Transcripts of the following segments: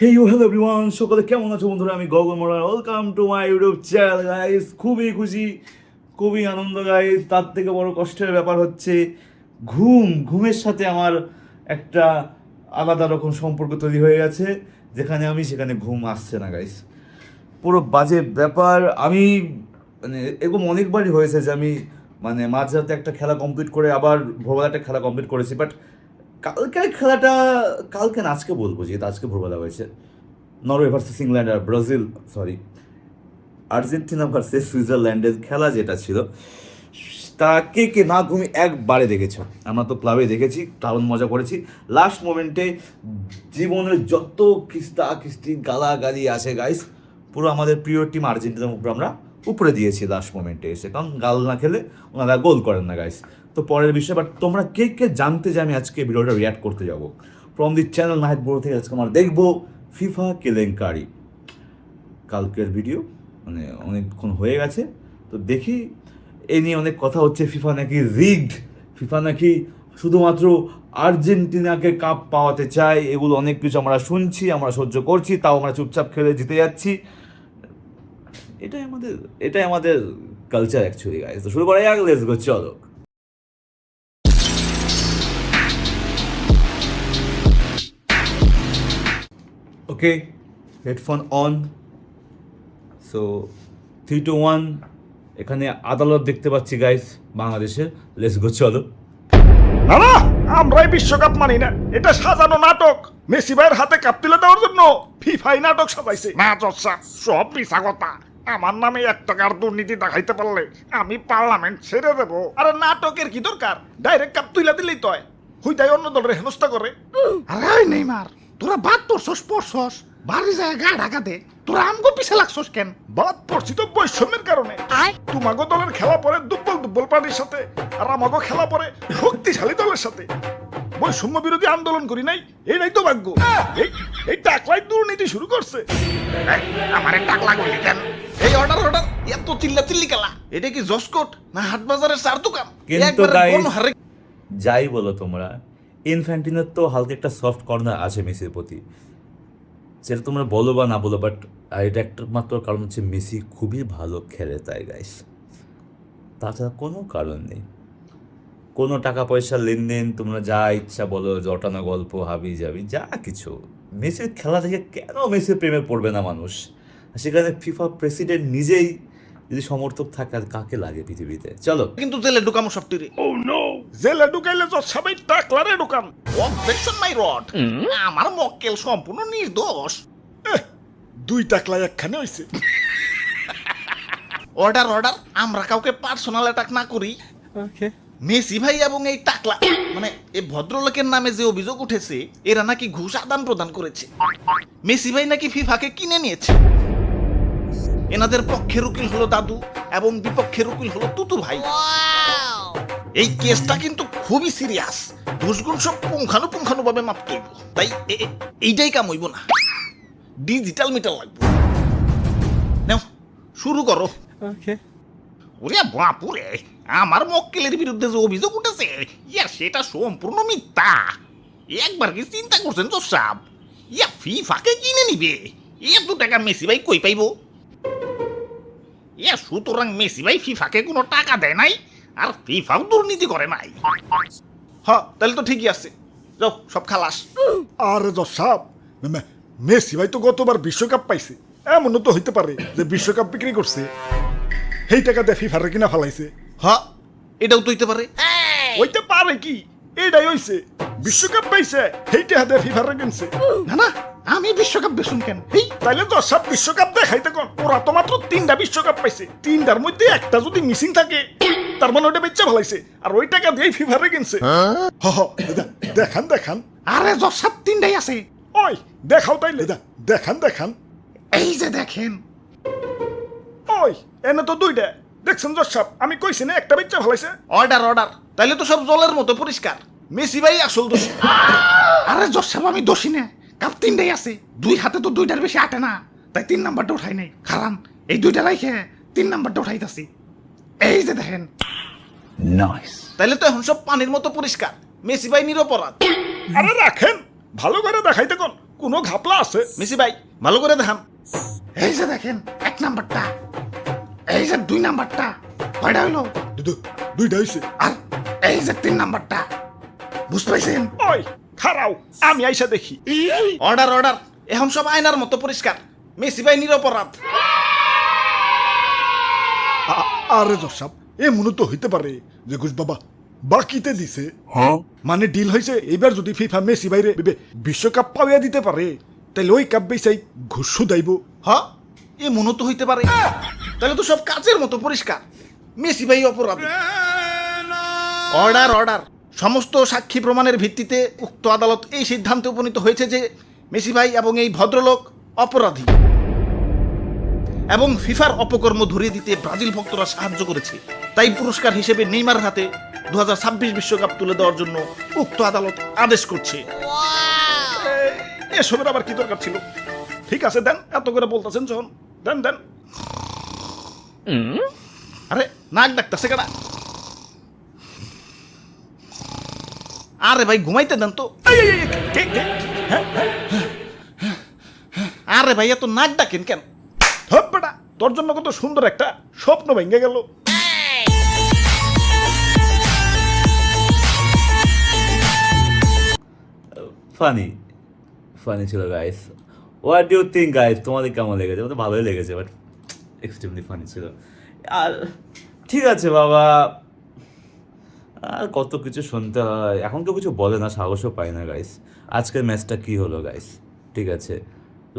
Hey hello everyone, সকলে কেমন আছো বন্ধুরা? আমি গগন মোড়া, welcome to my YouTube channel guys. খুবই খুশি, খুবই আনন্দ গাইস। তার থেকে বড় কষ্টের ব্যাপার হচ্ছে ঘুমের সাথে আমার একটা আলাদা রকম সম্পর্ক তৈরি হয়ে গেছে। যেখানে আমি সেখানে ঘুম আসছে না গাইস। পুরো বাজে ব্যাপার। আমি মানে এরকম অনেকবারই হয়েছে যে আমি মাঝরাতে একটা খেলা কমপ্লিট করে আবার ভোরবেলা একটা খেলা কমপ্লিট করেছি, বাট কালকের খেলাটা কালকে না, আজকে বলবো, যেহেতু আজকে ভোরবেলা হয়েছে। নরওয়ে ভার্সেস ইংল্যান্ড আর ব্রাজিল, সরি, আর্জেন্টিনা ভার্সেস সুইজারল্যান্ডের খেলা যেটা ছিল, তা কে কে না ঘুমিয়ে একবারে দেখেছো? আমরা তো ক্লাবে দেখেছি, দারুণ মজা করেছি। লাস্ট মোমেন্টে জীবনের যত খিস্তা খিস্তি গালাগালি আছে গাইস, পুরো আমাদের প্রিয় টিম আর্জেন্টিনার উপরে আমরা উপরে দিয়েছি লাস্ট মোমেন্টে এসে, কারণ গাল না খেলে ওনারা গোল করেন না গাইস। তো পরের বিষয়, বাট তোমরা কে কে জানতে যে আমি আজকে ভিডিওটা রিয়াক্ট করতে যাবো ফ্রম দি চ্যানেল নাহিদ বড় থেকে, আজকে আমরা দেখবো ফিফা কেলেঙ্কারি। কালকের ভিডিও অনেকক্ষণ হয়ে গেছে, তো দেখি। এ নিয়ে অনেক কথা হচ্ছে, ফিফা নাকি রিগড, ফিফা নাকি শুধুমাত্র আর্জেন্টিনাকে কাপ পাওয়াতে চায়। এগুলো অনেক কিছু আমরা শুনছি, আমরা সহ্য করছি, তাও আমরা চুপচাপ খেলে জিতে যাচ্ছি। এটাই আমাদের এটাই আমাদের কালচার অ্যাকচুয়ালি গাইস। তো শুরু করা যাক, লেটস গো, চলো। ওকে, হেডফোন অন। সো 3, 2, 1, এখানে আদালত দেখতে পাচ্ছি গাইস বাংলাদেশের। লেটস গো, চলো। না না, আমরাই বিশ্বকাপ মানি না। এটা সাজানো নাটক। মেসি ভাইয়ের হাতে কাপ তুলে দেওয়ার জন্য ফিফাই নাটক সাজাইছে। না চর্চা, সব মিছা কথা। আমার নামে 1 টাকার দুর্নীতি দেখাইতে পারলে আমি পার্লামেন্ট ছেড়ে দেবো। আরে নাটকের কি দরকার? ডাইরেক্ট কাপ তুলে দিলেই তো হয়। হুইতাই অন্য দলের হেনস্থা করে। আরে ওই নেইমার, তোরা বাদ পড়ছস বাড়ি যায় গা ঢাকা দে। তোরা আমগো পিছে লাগছস কেন? বাদ পড়ছি তো বৈষম্যের কারণে। তোমাগো দলের খেলা পরে দুর্বল দুর্বল পার্টির সাথে, আর আমাগো খেলা পরে শক্তিশালী দলের সাথে। বৈষম্য বিরোধী আন্দোলন করি নাই, এটাই তো ভাগ্য। এই টাকলাই দুর্নীতি শুরু করছে। আমারে টাকলা কইলি কেন? এই অর্ডার এত চিল্লা চিল্লি খেলা। এটা কি জসকোট না হাট বাজারের চার দোকান? কিন্তু একবারে গাইস, গণহারে। যাই বলো তোমরা, ইনফ্যান্টিনোর তো হালকা একটা সফট কর্নার আছে মেসির প্রতি, সেটা তোমরা বলো বা না বলো, বাট এটা একটা মাত্র কারণ হচ্ছে মেসি খুবই ভালো খেলে, তাই গাইস। তাছাড়া কোনো কারণ নেই। কোনো টাকা পয়সার লেনদেন, তোমরা যা ইচ্ছা বলো, জটানো গল্প, হাবি যাবি, যা কিছু, মেসির খেলা থেকে কেন মেসির প্রেমে পড়বে না মানুষ? সেখানে ফিফা প্রেসিডেন্ট নিজেই যদি সমর্থক থাকে, আর কাকে লাগে পৃথিবীতে? চলো। কিন্তু জেলে ঢুকামো সব তীরে। জেলে ঢুকাইলে তো সবাই টাকলারে ঢুকান। Objection my rod. আমার মক্কেল সম্পূর্ণ নির্দোষ। 2 টাকলাই একখানে হইছে। অর্ডার আমরা কাউকে পার্সোনাল অ্যাটাক না করি। মেসি ভাই এবং এই টাকলা মানে এই ভদ্রলোকের নামে যে অভিযোগ উঠেছে, এরা নাকি ঘুষ আদান প্রদান করেছে। মেসি ভাই নাকি ফিফাকে কিনে নিয়েছে। এনাদের পক্ষের উকিল হলো দাদু এবং বিপক্ষের উকিল হলো তুতু ভাই। এই কেসটা কিন্তু খুবই সিরিয়াস। ঘুষগুণ সব পুঙ্খানু ভাবে মাপতে হইব। তাই এইটাই কাম হইব না, ডিজিটাল মিটার লাগবে। নাও শুরু করো। ওরে বাপুরে, আমার মক্কেলের বিরুদ্ধে যে অভিযোগ উঠেছে, ইয়া সেটা সম্পূর্ণ মিথ্যা। একবার কি চিন্তা করছেন তো সাহেব? ইয়া ফিফাকে কিনে নিবে, এত টাকা মেসি ভাই কই পাইব? ইয়া সুতরাং মেসি ভাই ফিফাকে কোনো টাকা দেয় নাই, আর ফিফাও দুর্নীতি করে নাই। হ্যাঁ, তাহলে তো ঠিকই আছে। যাও, সব খালাস। আরে দর্শক, মেসি ভাই তো গতবার বিশ্বকাপ পাইছে। এমনও তো হইতে পারে যে বিশ্বকাপ বিক্রি করছে, সেই টাকা দিয়ে ফিফারে কিনা ফেলাইছে। হ্যাঁ, এটাও তো হইতে পারে। হইতে পারে কি? এটাই হইছে, বিশ্বকাপ পাইছে, সেই টাকা দিয়ে ফিফারে কিনছে। না না, আমি বিশ্বকাপ বেশুন কেন? এই তাইলে দর্শক বিশ্বকাপ দেখাইতে কোন? ওরা তো মাত্র 3টা বিশ্বকাপ পাইছে, 3টার মধ্যে একটা যদি মিসিং থাকে, তার মানে ওটা বেচা ফেলাইছে, আর ওই টাকা দিয়ে ফিফারে কিনছে। দেখান। আরে সব 3টাই আছে। ওই দেখাও তাইলে, দেখান। এই যে দেখেন। ওই এনে তো 2টা দেখছেন দর্শক, আমি কইছি না একটা বেচা ফেলাইছে। অর্ডার তাইলে তো সব জলের মতো পরিষ্কার। মেসি ভাই আসল দোষী। আরে জোসেফ, আমি দোষী না। কাপ 3টাই আছে, 2 হাতে তো 2টার বেশি আটে না, তাই 3 নাম্বারটা উঠাই নাই। কারণ এই 2টা রাইখে 3 নাম্বারটা উঠাইতাছি। এই যে দেখেন। নাইস। তাইলে তো এখন সব পানির মতো পরিষ্কার। মেসি ভাই নিরপরাধ। আরে রাখেন, ভালো করে দেখাইতে কোন। কোনো ঘাপলা আছে? মেসি ভাই ভালো করে দেখান। এই যে দেখেন 1 নাম্বারটা, এই যে 2 নাম্বারটা, কয়টা হলো? দুইটা হইছে। আর এই যে 3 নাম্বারটা, বুঝতে পাইছেন? ওই খারাও, আমি আইসা দেখি। অর্ডার অর্ডার, এখন সব আয়নার মতো পরিষ্কার। মেসি ভাই নিরপরাধ। আরে জসাব, এ মনে তো হইতে পারে যে ঘুষ বাবা বাকিতে দিছে। মানে ডিল হয়েছে, এবার যদি ফিফা মেসি বাইরে বিশ্বকাপ পাওয়া দিতে পারে, তাহলে ওই কাপ বেসাই ঘুষ শুধাইব। হ্যাঁ, এ মনে তো হইতে পারে। তাহলে তো সব কাচের মতো পরিষ্কার। মেসি ভাই অপরাধী। অর্ডার অর্ডার, সমস্ত সাক্ষী প্রমাণের ভিত্তিতে উক্ত আদালত এই সিদ্ধান্তে উপনীত হয়েছে যে মেসি ভাই এবং এই ভদ্রলোক অপরাধী এবং ফিফার অপকর্ম ধরিয়ে দিতে ব্রাজিল ভক্তরা সাহায্য করেছে। তাই পুরস্কার হিসেবে নেইমার হাতে 2026 বিশ্বকাপ তুলে দেওয়ার জন্য উক্ত আদালত আদেশ করছে। এসবের আবার কি দরকার ছিল? ঠিক আছে দেন, এত করে বলতেছেন যখন দেন দেন। আরে নাক ডাকতেছে কেডা? আরে ভাই ঘুমাইতে দেন তো। আরে ভাই এত নাক ডাকেন কেন? হপ বেটা, তোর জন্য কত সুন্দর একটা স্বপ্ন ভেঙে গেল। ফানি ফানি ছিল guys. What do you think guys? তোমাদের কেমন লেগেছে? আমার তো ভালোই লেগেছে, বাট এক্সট্রিমলি ফানি ছিল। আর ঠিক আছে বাবা, আর কত কিছু শুনতে হয়, এখন কেউ কিছু বলে না, সাহসও পায় না গাইস। আজকের ম্যাচটা কি হলো গাইস? ঠিক আছে,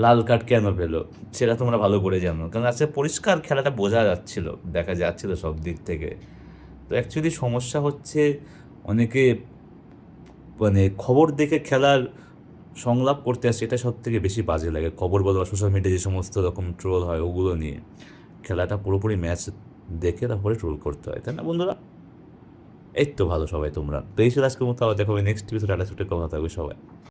লাল কার্ড কেন পেলো সেটা তোমরা ভালো করে জানো, কারণ আজকে পরিষ্কার খেলাটা বোঝা যাচ্ছিল, দেখা যাচ্ছিল সব দিক থেকে। তো অ্যাকচুয়ালি সমস্যা হচ্ছে অনেকে মানে খবর দেখে খেলার সংলাপ করতে আসে, এটা সব থেকে বেশি বাজে লাগে। খবর বলো বা সোশ্যাল মিডিয়ায় যে সমস্ত রকম ট্রোল হয় ওগুলো নিয়ে, খেলাটা পুরোপুরি ম্যাচ দেখে তারপরে ট্রোল করতে হয়, তাই না বন্ধুরা? এই তো ভালো সবাই তোমরা। তো এই ছিল আজকের মতো, আবার দেখা হবে নেক্সট এপিসোডে। কথা থাকবে সবাই।